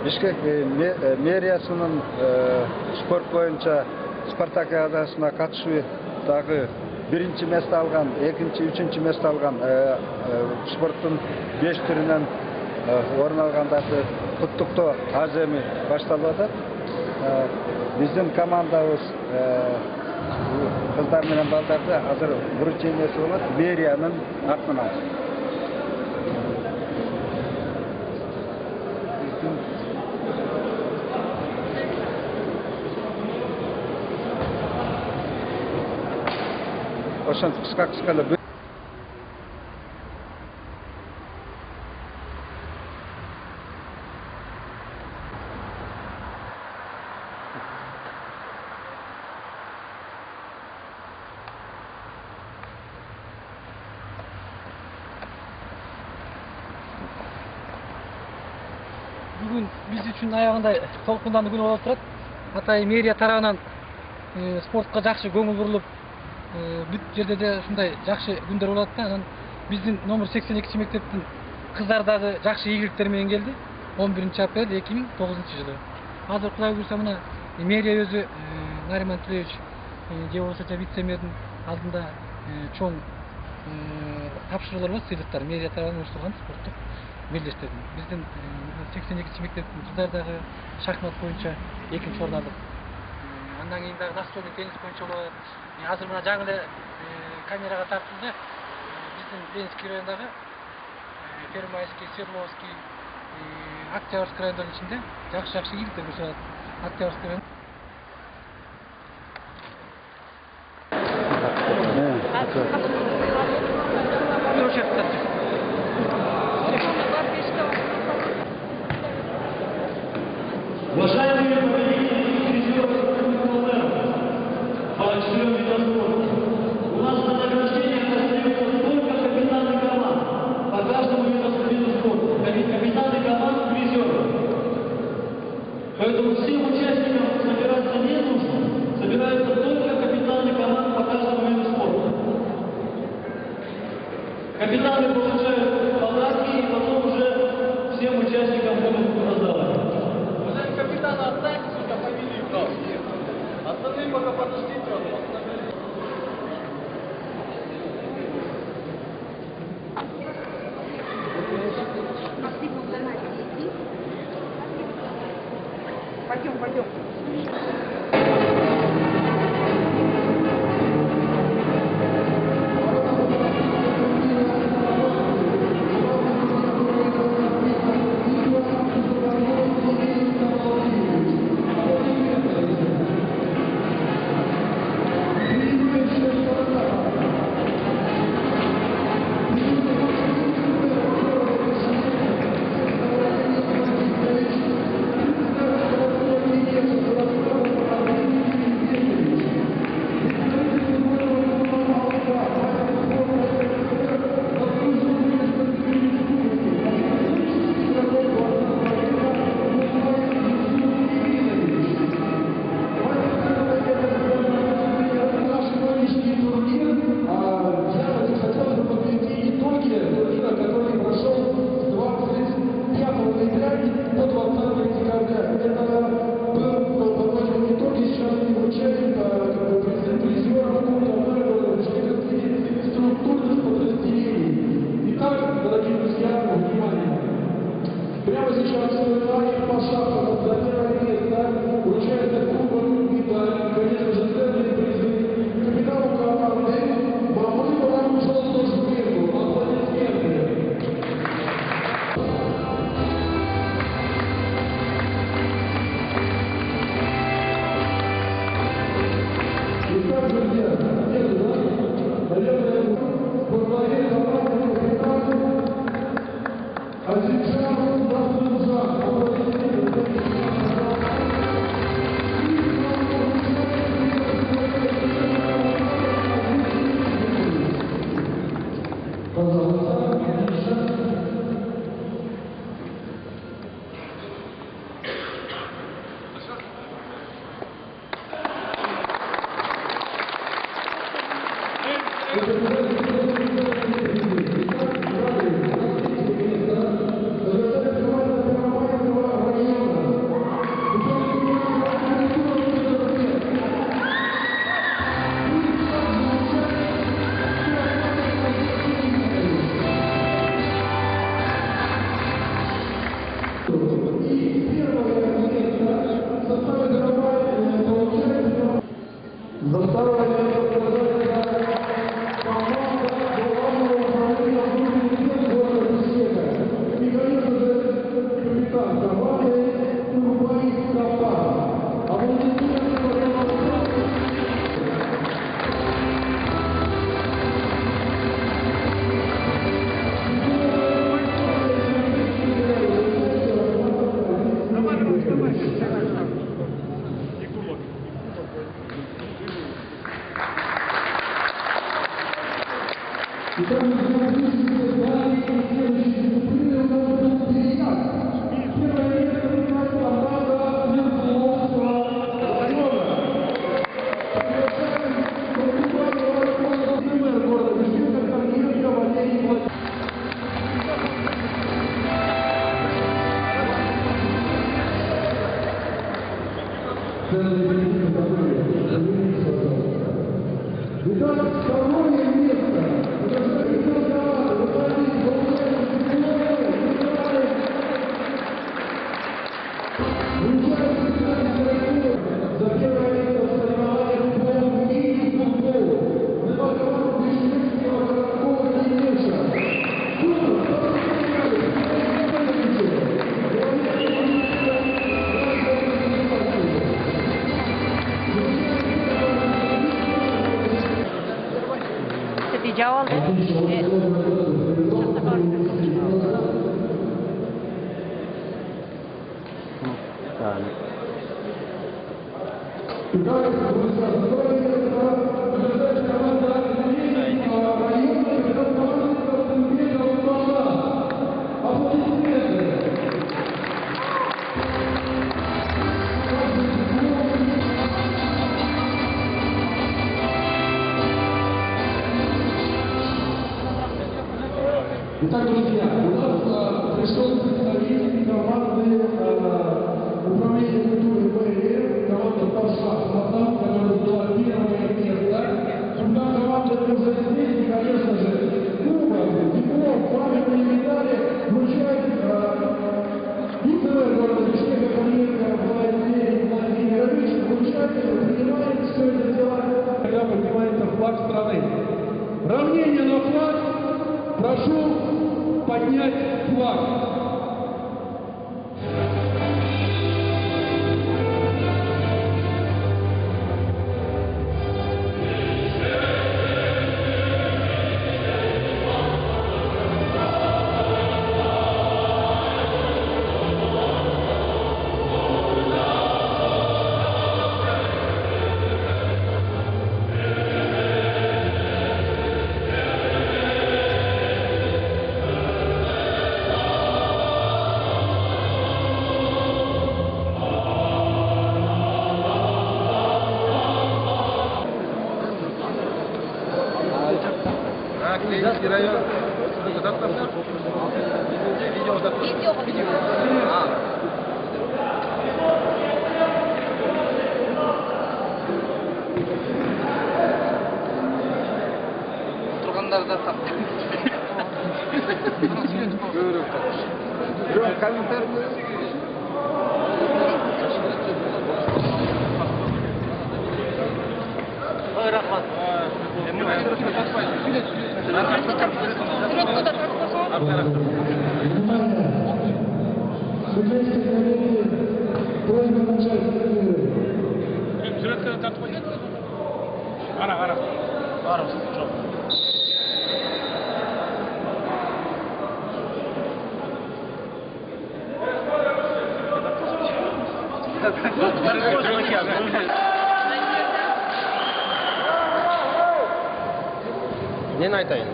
Бишкек мэриясынын спорт боюнча спартакиадасына катышуу дагы биринчи место алган, экинчи, үчүнчү место алган спорттун 5 түрүнөн орун алгандарды куттуктоо аземи башталып атат. Биздин командабыз кыздар менен балдарды азыр вручениясы болот мэриянын атынан. Ошентип кыска эле Бүгін біз үшін аяғында толқынданды күн болып тұрады. Атай мэрия тарабынан спортқа жақсы көңіл бұрылып, бүт жерде де шундай жақсы күндер болады да. Анан биздин номер 82 мектептин кыздардағы жақсы ийгиликтермен келди. 11 апрель 2009 жылы. Азыр Кудай буйрса мына мэрия өзү Нариман Тилеевич же болбосо вице-мэрдин алдында чоң тапшыруулар бар, сыйлыктар мэрия тарабынан уюштурган спорттук берлештердин. Биздин 82 мектептин кыздардағы шахмат боюнча 2-нчи орун алдык. Андан кийин дагы настольный теннис боюнча болот. Азыр мына жаңы эле камерага тартылды. Биздин Ленинский райондагы Первомайский, Свердловский, Октябрьский райондордун ичинде жакшы ийгиликтер көрсөтөт. Октябрьский район. Уважаемые победители и призеры по 4 видам спорта, у нас на награждениях остаются только капитаны команд по каждому виду спорта. Капитаны команд призеры. Поэтому всем участникам собираться не нужно. Собираются только капитаны команд по каждому виду спорта. Капитаны получают подарки и потом уже всем участникам будут раздавать. Капитана оставьте сюда фамилию, пожалуйста. Остальные пока подождите. Пойдем. Прямо сейчас соревнования по шахматам за первое место вручается кубок, медаль, конечно же, ценные призы капитану команды Мамынову Жолдошбеку. Аплодисменты. Итак, друзья, наверное, во главе команды капитана Азербайджан. Итак, друзья, близится далее следующий дисциплины у нас будет перейдать. Первое место занимает команда Свердловского района. Приглашаем выступать мэр города Вишневка Корниенко Валерий Владимирович. Итак, второе место. За первое место в соревнованиях футбол мини-футбол. На команду Вишневского городского Киевича. Dijawab. Итак, друзья, второе место побеждает команда Ленинского района, это команда Константина Павла. Аплодисменты. Итак, друзья, у нас пришел представитель команды управления культуры мэрии, команда по шахматам, которая была первое место. Когда команда уже здесь, и, конечно же, кубок, диплом, памятные медали вручает вице-мэр города Вишневка Корниенко Владимир Владимирович, вручает, принимает все это дело, когда поднимается флаг страны. Равнение на флаг. Прошу поднять флаг. Ленинский район. Видео. Тұрғандарда тап. Жоқ, комментарий. Ой, рахмат. Нені айтайын?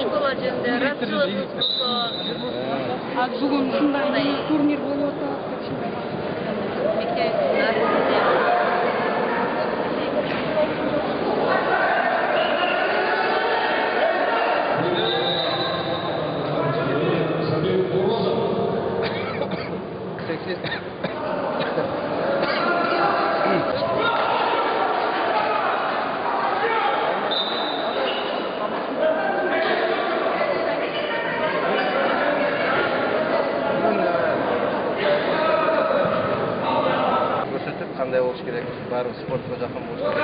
Школа жерінде расчет болса, бүгін шындай турнир болып отыр. Мектеп қандай болуш керек, бәрі спортқа жақын болуш керек.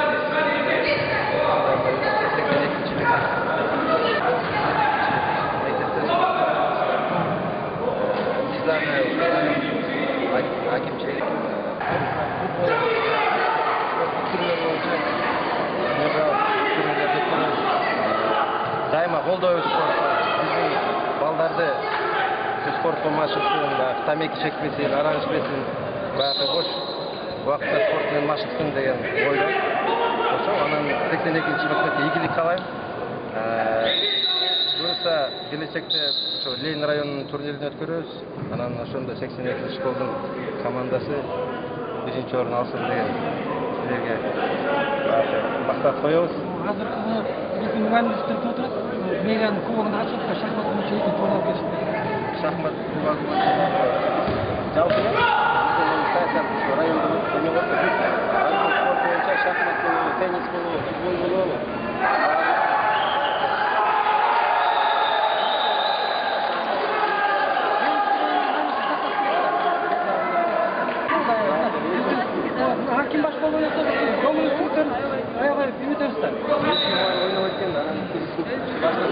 Әкімшілік дайыма қолдау спортқа. Біздің балдарды спортқа машықсын, тамекі шекпесін, арақ ішпесін, бош уақытта спортпен машықсын деген ойда. Ошо, анан 82-ші мектепте игілік қалайым. келечекте ошо Ленин районунун турнирин өткөрөбүз. Анан ошондо 82 школдун командасы 1-орун алсын деген силерге мактап коебуз. Азыркы биздин мугалимдер отурат. Мэриянын кубогунда ачып, шахмат боюнча 2 турнир алып келишти. Шахмат кубогу жалпы райондо эме болот. Спорт боюнча шахмат болобу, теннис болобу, футбол болобу. Ким баш болуп жатса, көңүл көтөрүп, аябай үмүтөбүз да. Ойноп өткөн да, анан башка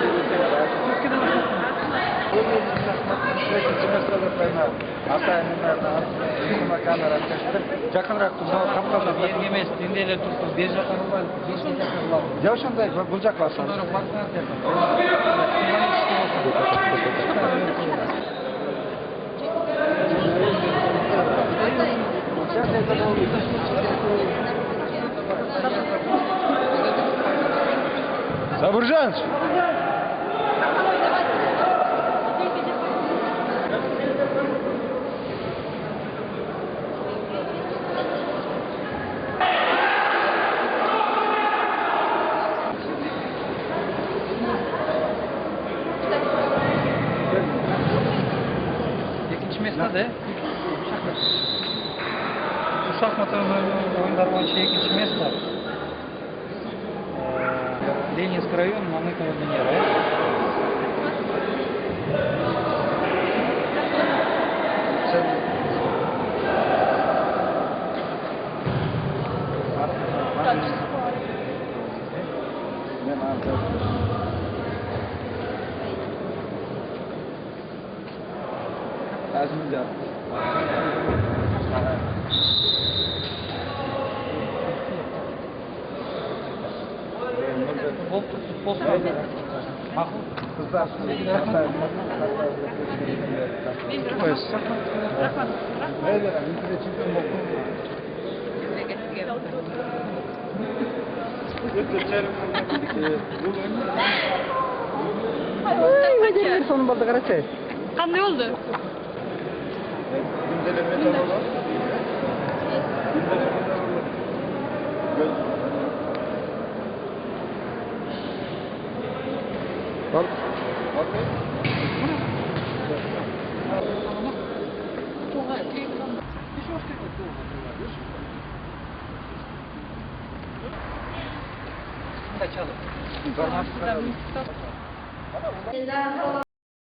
жакыныраак капкада Берге эмес, тинде эле турсуз, бер жакка кылбайбыз, бешке жакка кылабыз. же ошондой бул жакка алсаң. Ошондой барсаңыз деп. Забуржанович! Экинчи местада шахмат. Шахмат оюндар боюнча экинчи место. Ленинский район, Мамыкова Венера. Макул. Сонун болду, карачы. Кандай болду? Çalın.